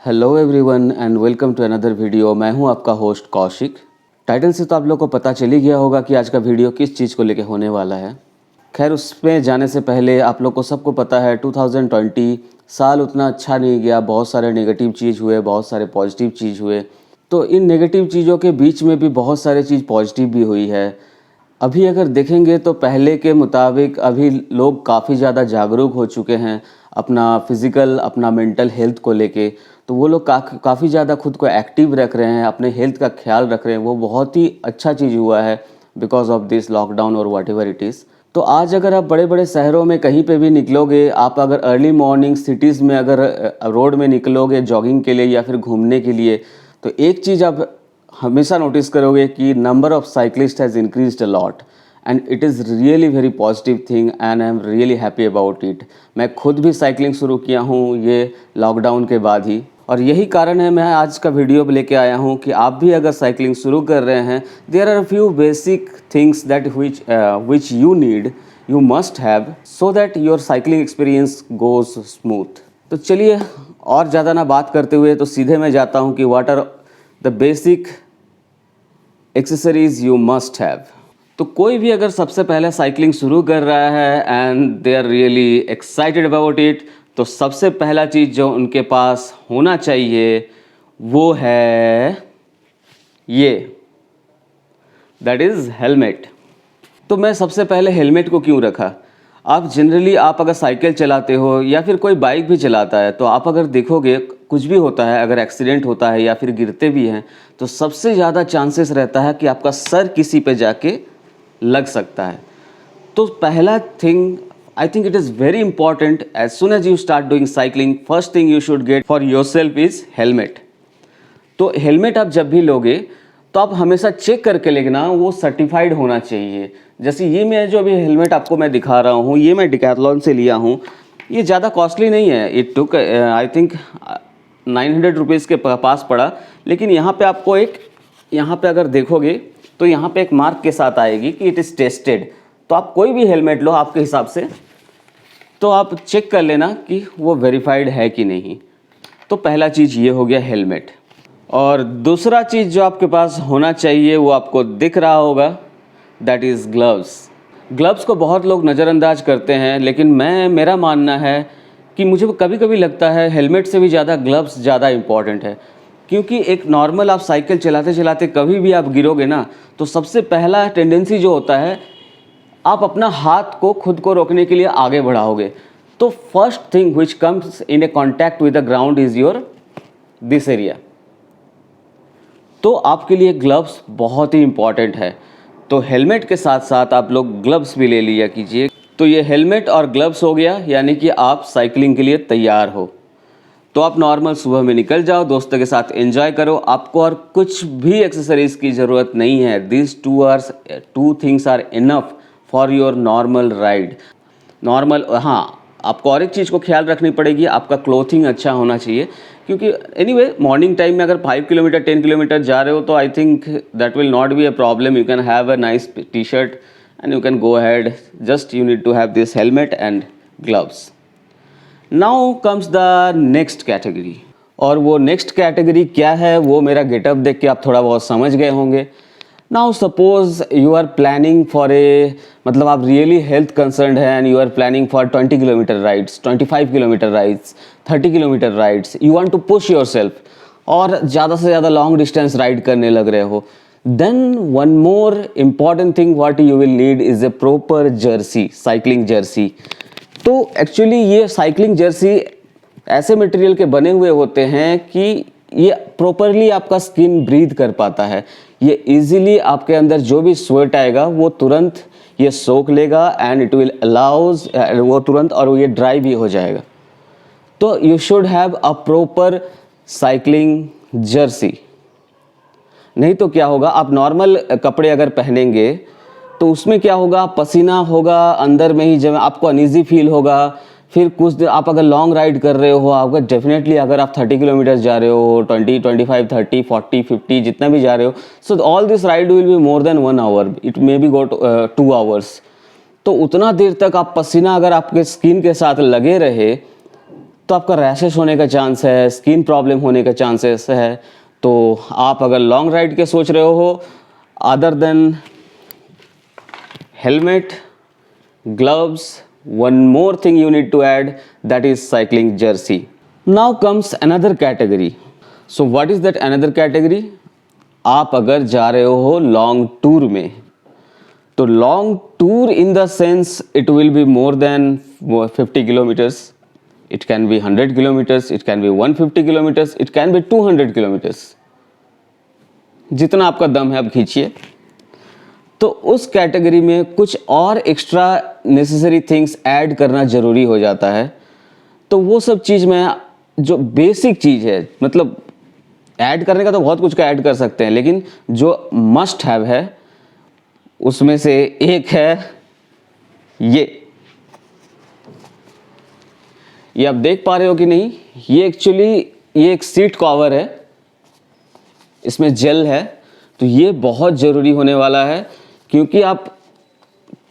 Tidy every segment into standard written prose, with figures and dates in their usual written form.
Hello everyone and welcome to another video. मैं हूं आपका होस्ट कौशिक। टाइटल से तो आप लोग को पता चल ही गया होगा कि आज का वीडियो किस चीज़ को लेके होने वाला है। खैर उसमें जाने से पहले आप लोग को सबको पता है 2020 साल उतना अच्छा नहीं गया। बहुत सारे नेगेटिव चीज़ हुए, बहुत सारे पॉजिटिव चीज़ हुए। तो इन नेगेटिव चीज़ों के बीच में भी बहुत सारे चीज़ पॉजिटिव भी हुई है। अभी अगर देखेंगे तो पहले के मुताबिक अभी लोग काफ़ी ज़्यादा जागरूक हो चुके हैं अपना फिज़िकल, अपना मेंटल हेल्थ को लेके। तो वो लोग काफ़ी ज़्यादा खुद को एक्टिव रख रहे हैं, अपने हेल्थ का ख्याल रख रहे हैं। वो बहुत ही अच्छा चीज़ हुआ है बिकॉज ऑफ दिस लॉकडाउन और वॉट एवर इट इज़। तो आज अगर आप बड़े बड़े शहरों में कहीं पे भी निकलोगे, आप अगर अर्ली मॉर्निंग सिटीज़ में अगर रोड में निकलोगे जॉगिंग के लिए या फिर घूमने के लिए, तो एक चीज़ आप हमेशा नोटिस करोगे कि number of cyclist has increased a lot and it is really very positive thing and I am really happy about it. मैं खुद भी साइकिलिंग शुरू किया हूँ ये लॉकडाउन के बाद ही, और यही कारण है मैं आज का वीडियो लेके आया हूँ कि आप भी अगर साइकिलिंग शुरू कर रहे हैं, there are few basic things that which you need, you must have so that your cycling experience goes smooth. तो चलिए और ज़्यादा ना बात करते हुए तो सीधे मैं जाता हूँ कि what are the basic accessories you must have. तो कोई भी अगर सबसे पहले साइकिलिंग शुरू कर रहा है and they are really excited about it, तो सबसे पहला चीज़ जो उनके पास होना चाहिए वो है ये, दैट इज़ हेलमेट। तो मैं सबसे पहले हेलमेट को क्यों रखा, आप जनरली आप अगर साइकिल चलाते हो या फिर कोई बाइक भी चलाता है तो आप अगर देखोगे कुछ भी होता है, अगर एक्सीडेंट होता है या फिर गिरते भी हैं तो सबसे ज़्यादा चांसेस रहता है कि आपका सर किसी पे जाके लग सकता है। तो पहला thing I think it is very important, as soon as you start doing cycling first thing you should get for yourself is helmet. तो हेलमेट आप जब भी लोगे तो आप हमेशा चेक करके लेना, वो सर्टिफाइड होना चाहिए। जैसे ये मैं जो अभी हेलमेट आपको मैं दिखा रहा हूँ, ये मैं डिकैथलॉन से लिया हूँ। ये ज़्यादा कॉस्टली नहीं है, it took I think 900 rupees के पास पड़ा। लेकिन यहाँ पे आपको यहाँ पे अगर देखोगे तो यहाँ पे एक मार्क के साथ आएगी कि इट इज़ टेस्टेड। तो आप कोई भी हेलमेट लो आपके हिसाब से, तो आप चेक कर लेना कि वो वेरीफाइड है कि नहीं। तो पहला चीज़ ये हो गया हेलमेट। और दूसरा चीज़ जो आपके पास होना चाहिए वो आपको दिख रहा होगा, दैट इज़ ग्लव्स। ग्लव्स को बहुत लोग नज़रअंदाज करते हैं, लेकिन मेरा मानना है कि मुझे कभी कभी लगता है हेलमेट से भी ज़्यादा ग्लव्स ज़्यादा इम्पॉर्टेंट है। क्योंकि एक नॉर्मल आप साइकिल चलाते चलाते कभी भी आप गिरोगे ना, तो सबसे पहला टेंडेंसी जो होता है आप अपना हाथ को खुद को रोकने के लिए आगे बढ़ाओगे। तो first thing which comes in A contact with the ground is your this area. तो आपके लिए ग्लव्स बहुत ही इंपॉर्टेंट है। तो हेलमेट के साथ साथ आप लोग ग्लव्स भी ले लिया कीजिए। तो ये हेलमेट और ग्लव्स हो गया, यानी कि आप साइकिलिंग के लिए तैयार हो। तो आप नॉर्मल सुबह में निकल जाओ, दोस्तों के साथ एंजॉय करो, आपको और कुछ भी एक्सेसरीज की ज़रूरत नहीं है। This two things are enough for your normal ride. Normal, हाँ, आपको और एक चीज़ को ख्याल रखनी पड़ेगी, आपका क्लोथिंग अच्छा होना चाहिए। क्योंकि एनीवे मॉर्निंग टाइम में अगर 5 किलोमीटर 10 किलोमीटर जा रहे हो तो I think that will not be a problem. You can have a nice T shirt and you can go ahead, just you need to have this helmet and gloves. Now comes the next category, और वो next category क्या है वो मेरा getup देख के आप थोड़ा बहुत समझ गए होंगे। Now suppose you are planning for मतलब आप रियली हेल्थ कंसर्न है and you are planning for 20 kilometre rides, 25 kilometre rides, 30 kilometre rides, you want to push yourself और ज़्यादा से ज़्यादा लॉन्ग डिस्टेंस राइड करने लग रहे हो। Then one more important thing what you will need is a proper jersey, cycling jersey. तो actually ये साइकिलिंग जर्सी ऐसे मटेरियल के बने हुए होते हैं कि ये प्रॉपरली आपका स्किन ब्रीथ कर पाता है। ये इजीली आपके अंदर जो भी स्वेट आएगा वो तुरंत ये सोख लेगा एंड इट विल अलाउज वो तुरंत, और ये ड्राई भी हो जाएगा। तो you should have a proper cycling Jersey. नहीं तो क्या होगा, आप नॉर्मल कपड़े अगर पहनेंगे तो उसमें क्या होगा, पसीना होगा अंदर में ही, जब आपको अनईजी फील होगा। फिर कुछ देर आप अगर लॉन्ग राइड कर रहे हो, आपका डेफिनेटली अगर आप 30 किलोमीटर जा रहे हो, 20, 25, 30, 40, 50 जितना भी जा रहे हो, so all this ride will be more than 1 hour, it may be go 2 hours. तो उतना देर तक आप पसीना अगर आपके स्किन के साथ लगे रहे तो आपका रैशेस होने का चांस है, स्किन प्रॉब्लम होने का चांसेस है। तो आप अगर लॉन्ग राइड के सोच रहे हो, other than helmet, gloves, one more thing you need to add, that is cycling jersey. Now comes another category. So what is that another category? आप अगर जा रहे हो लॉन्ग टूर में, तो long tour in the sense it will be more then 50 kilometres, it can be 100 kilometres, it can be 150 kilometres, it can be 200 kilometres, जितना आपका दम है आप खींचिए। तो उस कैटेगरी में कुछ और एक्स्ट्रा नेसेसरी थिंग्स ऐड करना ज़रूरी हो जाता है। तो वो सब चीज़ में जो बेसिक चीज़ है, मतलब ऐड करने का तो बहुत कुछ का ऐड कर सकते हैं, लेकिन जो मस्ट हैव है उसमें से एक है ये आप देख पा रहे हो कि नहीं, ये एक्चुअली ये एक सीट कवर है, इसमें जेल है। तो ये बहुत ज़रूरी होने वाला है, क्योंकि आप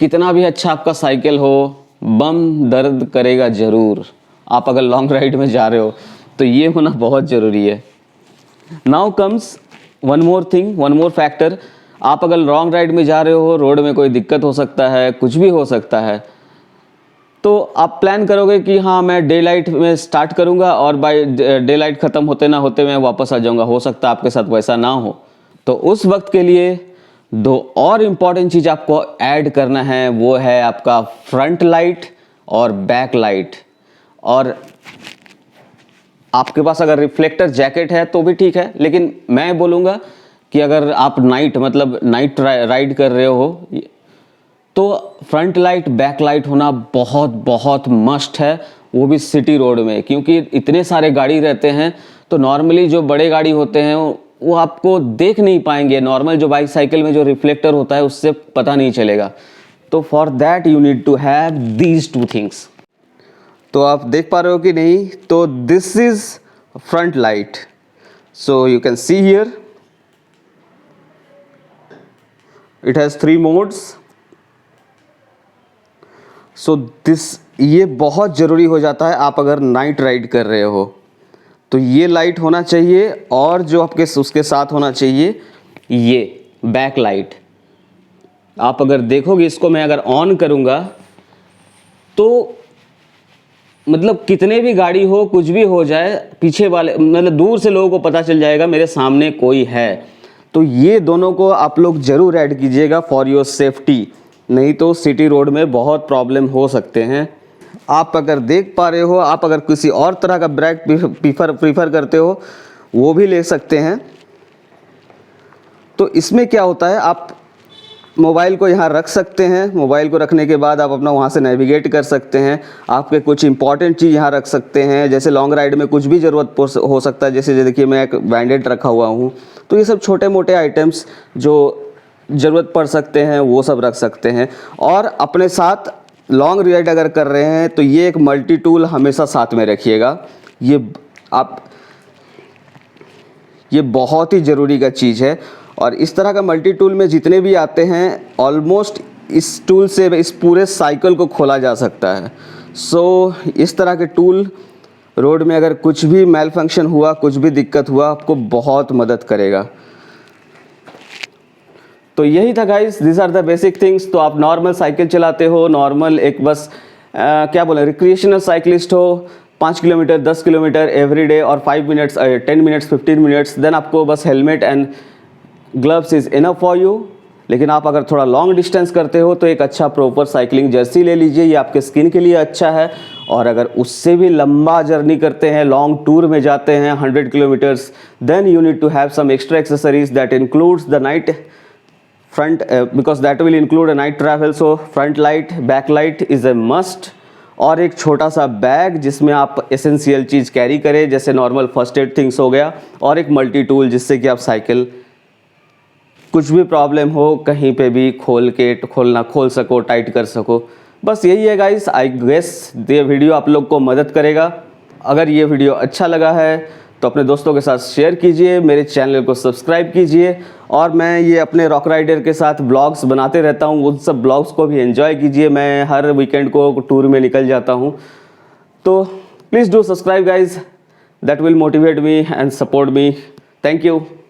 कितना भी अच्छा आपका साइकिल हो, बम दर्द करेगा ज़रूर। आप अगर लॉन्ग राइड में जा रहे हो तो ये होना बहुत ज़रूरी है। Now comes one more thing, one more factor. आप अगर लॉन्ग राइड में जा रहे हो, रोड में कोई दिक्कत हो सकता है, कुछ भी हो सकता है, तो आप प्लान करोगे कि हाँ मैं डे लाइट में स्टार्ट करूँगा और बाय डे लाइट ख़त्म होते ना होते मैं वापस आ जाऊँगा। हो सकता है आपके साथ वैसा ना हो, तो उस वक्त के लिए दो और इम्पॉर्टेंट चीज़ आपको ऐड करना है, वो है आपका फ्रंट लाइट और बैक लाइट। और आपके पास अगर रिफ्लेक्टर जैकेट है तो भी ठीक है, लेकिन मैं बोलूँगा कि अगर आप नाइट राइड कर रहे हो तो फ्रंट लाइट बैक लाइट होना बहुत बहुत मस्ट है, वो भी सिटी रोड में, क्योंकि इतने सारे गाड़ी रहते हैं। तो नॉर्मली जो बड़े गाड़ी होते हैं वो आपको देख नहीं पाएंगे, नॉर्मल जो बाइक साइकिल में जो रिफ्लेक्टर होता है उससे पता नहीं चलेगा। तो for that you need to have these two things. तो आप देख पा रहे हो कि नहीं, तो this is front light. So you can see here it has 3 modes. So ये बहुत ज़रूरी हो जाता है आप अगर नाइट राइड कर रहे हो, तो ये लाइट होना चाहिए। और जो आपके उसके साथ होना चाहिए ये बैक लाइट। आप अगर देखोगे इसको, मैं अगर ऑन करूँगा तो मतलब कितने भी गाड़ी हो, कुछ भी हो जाए, पीछे वाले मतलब दूर से लोगों को पता चल जाएगा मेरे सामने कोई है। तो ये दोनों को आप लोग ज़रूर ऐड कीजिएगा फॉर योर सेफ्टी, नहीं तो सिटी रोड में बहुत प्रॉब्लम हो सकते हैं। आप अगर देख पा रहे हो, आप अगर किसी और तरह का ब्रेक प्रीफर करते हो वो भी ले सकते हैं। तो इसमें क्या होता है, आप मोबाइल को यहाँ रख सकते हैं, मोबाइल को रखने के बाद आप अपना वहाँ से नेविगेट कर सकते हैं। आपके कुछ इंपॉर्टेंट चीज़ यहाँ रख सकते हैं, जैसे लॉन्ग राइड में कुछ भी ज़रूरत हो सकता है, जैसे देखिए मैं एक बैंडेड रखा हुआ हूँ। तो ये सब छोटे मोटे आइटम्स जो ज़रूरत पड़ सकते हैं वो सब रख सकते हैं। और अपने साथ लॉन्ग राइड अगर कर रहे हैं तो ये एक मल्टी टूल हमेशा साथ में रखिएगा। ये बहुत ही ज़रूरी का चीज़ है। और इस तरह का मल्टी टूल में जितने भी आते हैं, ऑलमोस्ट इस टूल से इस पूरे साइकिल को खोला जा सकता है। सो इस तरह के टूल रोड में अगर कुछ भी मैल फंक्शन हुआ, कुछ भी दिक्कत हुआ, आपको बहुत मदद करेगा। तो यही था guys, this are the basic things. तो आप नॉर्मल साइकिल चलाते हो, नॉर्मल एक बस क्या बोले रिक्रिएशनल साइकिलिस्ट हो, 5 किलोमीटर 10 किलोमीटर एवरी डे और 5 मिनट्स 10 मिनट्स 15 मिनट्स, देन आपको बस helmet and gloves is enough for you. लेकिन आप अगर थोड़ा लॉन्ग डिस्टेंस करते हो तो एक अच्छा प्रॉपर साइकिलिंग जर्सी ले लीजिए, ये आपके स्किन के लिए अच्छा है। और अगर उससे भी लंबा जर्नी करते हैं, लॉन्ग टूर में जाते हैं 100 kilometres, then you need to have some extra accessories that includes the night front because that will include a night travel. So front light, back light is a must। और एक छोटा सा bag जिसमें आप essential चीज़ carry करें, जैसे normal first aid things हो गया, और एक मल्टी टूल जिससे कि आप साइकिल कुछ भी प्रॉब्लम हो कहीं पे भी खोल सको, टाइट कर सको। बस यही है गाइस। आई गेस ये वीडियो आप लोग को मदद करेगा। अगर ये वीडियो अच्छा लगा है तो अपने दोस्तों के साथ शेयर कीजिए, मेरे चैनल को सब्सक्राइब कीजिए। और मैं ये अपने रॉक राइडर के साथ ब्लॉग्स बनाते रहता हूँ, उन सब ब्लॉग्स को भी एंजॉय कीजिए। मैं हर वीकेंड को टूर में निकल जाता हूँ। तो Please do subscribe guys, that will motivate me and support me. Thank you.